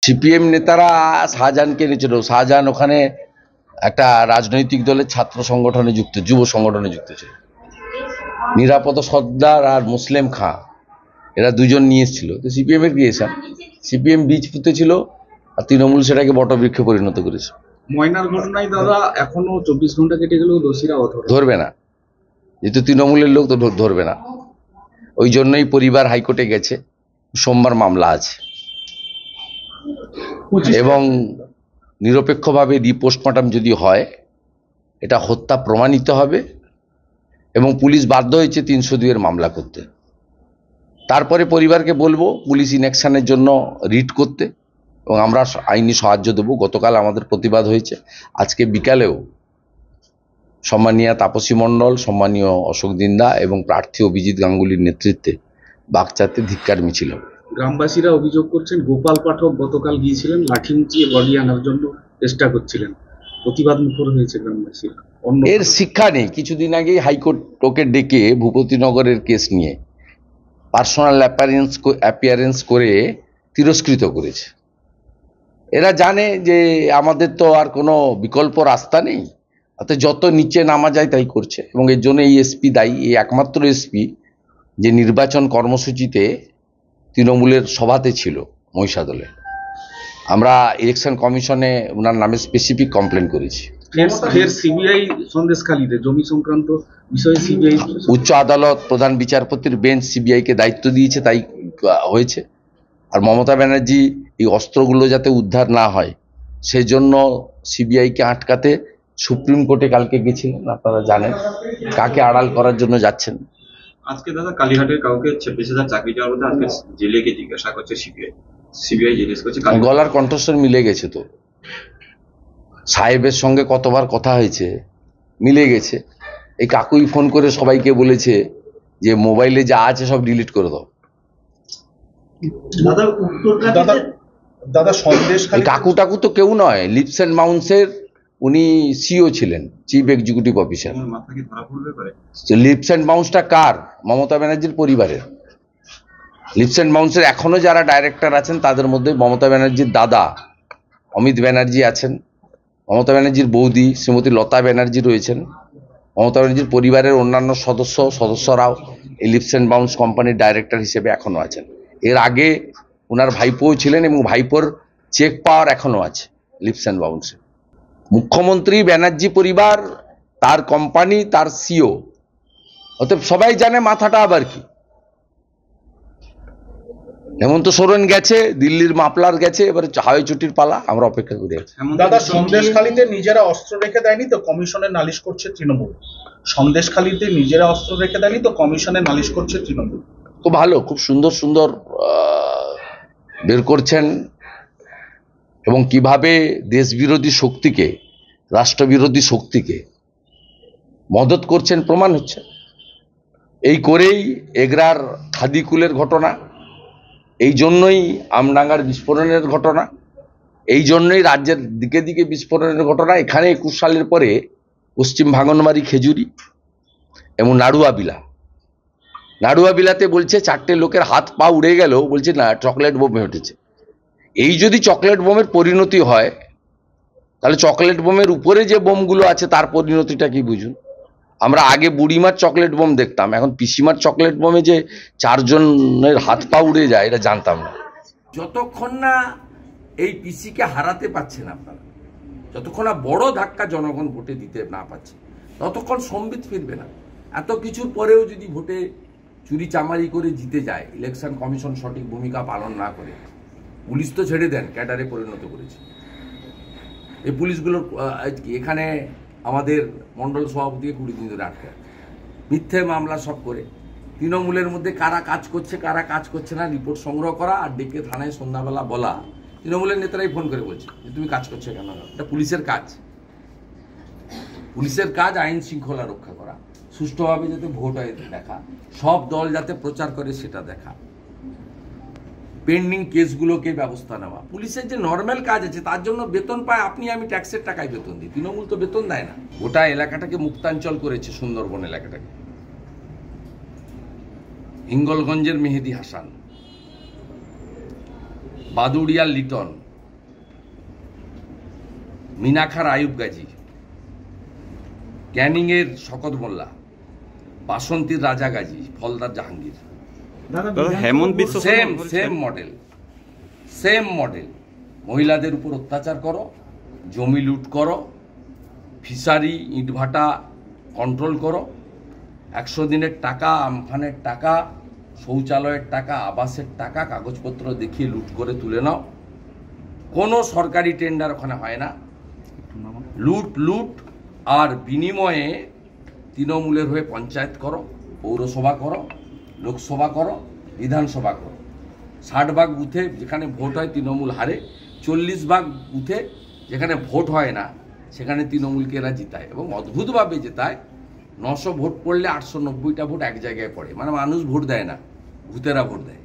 CPM নেতারা শাহজাহানকে এনেছিল। শাহজাহান ওখানে একটা রাজনৈতিক দলের ছাত্র সংগঠনে যুক্ত, যুব সংগঠনে যুক্ত ছিল। নিরাপদ সর্দার আর মুসলিম খাঁ এরা দুজন নিয়ে এসেছিল। তো সিপিএম এর ক্রিয়েশন, সিপিএম বীজ পুঁতেছিল আর তৃণমূল সেটাকে বটবৃক্ষে পরিণত করেছে। ময়নার ঘটনায় দাদা এখনো 24 ঘন্টা কেটে গেলেও দোষীরা ধরবে না, যেহেতু তৃণমূলের লোক তো ধরবে না। ওই জন্যই পরিবার হাইকোর্টে গেছে, সোমবার মামলা আছে এবং নিরপেক্ষভাবে রিপোস্টমর্টম যদি হয় এটা হত্যা প্রমাণিত হবে এবং পুলিশ বাধ্য হয়েছে 302 এর মামলা করতে। তারপরে পরিবারকে বলবো পুলিশ ইনঅ্যাকশনের জন্য রিট করতে এবং আমরা আইনি সাহায্য দেবো। গতকাল আমাদের প্রতিবাদ হয়েছে, আজকে বিকালেও সম্মানীয় তাপসী মণ্ডল, সম্মানীয় অশোক দিন্দা এবং প্রার্থী অভিজিৎ গাঙ্গুলির নেতৃত্বে বাগচাতে ধিক্কার মিছিল হবে। গ্রামবাসীরা অভিযোগ করছেন গোপাল পাঠক গতকাল গিয়েছিলেন লাঠি উঁচিয়ে বডি আনার জন্য চেষ্টা করছিলেন, প্রতিবাদ মুখর হয়েছে গ্রামবাসীরা। এর শিক্ষা নেই। কিছুদিন আগেই হাইকোর্ট ওকে ডেকে ভূপতিনগরের কেস নিয়ে পার্সোনাল অ্যাপিয়ারেন্স করে তিরস্কৃত করেছে। এরা জানে যে আমাদের তো আর কোনো বিকল্প রাস্তা নেই, অর্থাৎ যত নিচে নামা যায় তাই করছে এবং এর জন্য এই এসপি দায়ী, এই একমাত্র এসপি যে নির্বাচন কর্মসূচিতে তৃণমূলের সভাতে ছিল মহিষাদলে। আমরা ইলেকশন কমিশনে ওনার নামে স্পেসিফিক কমপ্লেন করেছি। সিবিআই সন্দেশখালীতে জমি সংক্রান্ত বিষয়ে সিবিআই উচ্চ আদালত প্রধান বিচারপতির বেঞ্চ সিবিআইকে দায়িত্ব দিয়েছে, তাই হয়েছে। আর মমতা ব্যানার্জি এই অস্ত্রগুলো যাতে উদ্ধার না হয় সেজন্য সিবিআইকে আটকাতে সুপ্রিম কোর্টে কালকে গেছিলেন। আপনারা জানেন কাকে আড়াল করার জন্য যাচ্ছেন। আজকে দাদা কালীঘাটের কাউকে 26,000 চাকরি দেওয়ার মধ্যে আজকে জেলে গিয়ে জিজ্ঞাসা করছে সিবিআই জিজ্ঞেস করছে। গলার কণ্ঠস্বর মিলে গেছে তো, সাহেবের সঙ্গে কতবার কথা হয়েছে, মিলে গেছে। এই কাকুই ফোন করে সবাইকে বলেছে যে মোবাইলে যা আছে সব ডিলিট করে দাও। কাকু টাকু তো কেউ নয়, লিপস অ্যান্ড মাউন্টসের উনি সিও ছিলেন, chief executive officer. Leaps and মাউন্টসটা কার? মমতা ব্যানার্জির পরিবারের। লিপস অ্যান্ড মাউন্টসের এখনো যারা ডাইরেক্টর আছেন তাদের মধ্যে মমতা ব্যানার্জির দাদা অমিত ব্যানার্জি আছেন, মমতা ব্যানার্জির বৌদি শ্রীমতী লতা ব্যানার্জি রয়েছেন, মমতা ব্যানার্জির পরিবারের অন্যান্য সদস্যরাও এই লিপস অ্যান্ড মাউন্টস কোম্পানির ডাইরেক্টর হিসেবে এখনো আছেন। এর আগে ওনার ভাইপোও ছিলেন এবং ভাইপোর চেক পাওয়ার এখনো আছে লিপস অ্যান্ড মাউন্টসে। মুখ্যমন্ত্রী ব্যানার্জি পরিবার, তার কোম্পানি, তার সিও, অতএব সবাই জানে মাথাটা আবার কি। হেমন্ত সোরেন গেছে, দিল্লির মাপলার গেছে, এবার হাওয়াই চুটির পালা, আমরা অপেক্ষা করে আছি। দাদা সন্দেশখালীতে নিজেরা অস্ত্র রেখে দেয়নি তো কমিশনে নালিশ করছে তৃণমূল। সন্দেশখালীতে নিজেরা অস্ত্র রেখে দেয়নি তো কমিশনে নালিশ করছে তৃণমূল। খুব ভালো, খুব সুন্দর সুন্দর বের করছেন এবং কিভাবে দেশবিরোধী শক্তিকে, রাষ্ট্রবিরোধী শক্তিকে মদত করছেন প্রমাণ হচ্ছে। এই করেই এগরার খাদিকুলের ঘটনা, এই জন্যই আমডাঙ্গার বিস্ফোরণের ঘটনা, এই জন্যই রাজ্যের দিকে দিকে বিস্ফোরণের ঘটনা। এখানে 21 সালের পরে পশ্চিম ভাঙনবাড়ি, খেজুরি এবং নাড়ুয়াবিলাতে বলছে 4টে লোকের হাত পা উড়ে গেল, বলছে না চকলেট বোমে উঠেছে। এই যদি চকলেট বোমের পরিণতি হয় তাহলে চকলেট বোমের উপরে যে বোমগুলো আছে তার পরিণতিটা কি বুঝুন। আমরা আগে বুড়িমার চকলেট বোম দেখতাম, এখন পিসিমার চকলেট বোমে যে 4 জনের হাত পা উড়ে যায় এটা জানতাম না। যতক্ষণ না এই পিসিকে হারাতে পারছেন আপনারা, যতক্ষণ না বড় ধাক্কা জনগণ ভোটে দিতে না পারছে, ততক্ষণ সম্বিত ফিরবে না। এত কিছুর পরেও যদি ভোটে চুরি চামারি করে জিতে যায়, ইলেকশন কমিশন সঠিক ভূমিকা পালন না করে, পুলিশ তো ছেড়ে দেন, ক্যাডারে পরিণত করেছে। এই পুলিশগুলোর এখানে আমাদের মন্ডল সভাপতিকে 20 দিন ধরে আটকে, মিথ্যে মামলা সব করে। তৃণমূলের মধ্যে কারা কাজ করছে কারা কাজ করছে না রিপোর্ট সংগ্রহ করা আর ডেকে থানায় সন্ধ্যাবেলা বলা। তৃণমূলের নেতারাই ফোন করে বলছে যে তুমি কাজ করছো কেন? এটা পুলিশের কাজ। পুলিশের কাজ আইন শৃঙ্খলা রক্ষা করা, সুষ্ঠুভাবে যাতে ভোট হয় দেখা, সব দল যাতে প্রচার করে সেটা দেখা, পেন্ডিং কেসগুলোকে ব্যবস্থা নেওয়া। পুলিশের যে নর্মাল কাজ আছে তার জন্য বেতন পায় আপনি আমি ট্যাক্সের টাকায় বেতন দিই, তৃণমূল তো বেতন দেয় না। গোটা এলাকাটাকে মুক্তাঞ্চল করেছে, সুন্দরবন এলাকাটাকে। হিঙ্গলগঞ্জের মেহেদি হাসান, বাদুড়িয়ার লিটন, মিনাখার আয়ুব গাজী, ক্যানিংয়ের শকত মোল্লা, বাসন্তীর রাজা গাজী, ফলদার জাহাঙ্গীর। দাদা হেমন্ত বিশ্ব সেম মডেল। মহিলাদের উপর অত্যাচার করো, জমি লুট করো, ফিশারি ইটভাটা কন্ট্রোল করো, 100 দিনের টাকা, আমফানের টাকা, শৌচালয়ের টাকা, আবাসের টাকা, কাগজপত্র দেখিয়ে লুট করে তুলে নাও। কোনো সরকারি টেন্ডার ওখানে হয় না, লুট আর বিনিময়ে তৃণমূলের হয়ে পঞ্চায়েত করো, পৌরসভা করো, লোকসভা করো, বিধানসভা করো। 60 ভাগ বুথে যেখানে ভোট হয় তৃণমূল হারে, 40 ভাগ বুথে যেখানে ভোট হয় না সেখানে তৃণমূলকে এরা জিতায়, এবং অদ্ভুতভাবে জেতায়। 900 ভোট পড়লে 890টা ভোট এক জায়গায় পড়ে, মানে মানুষ ভোট দেয় না, ভূতেরা ভোট দেয়।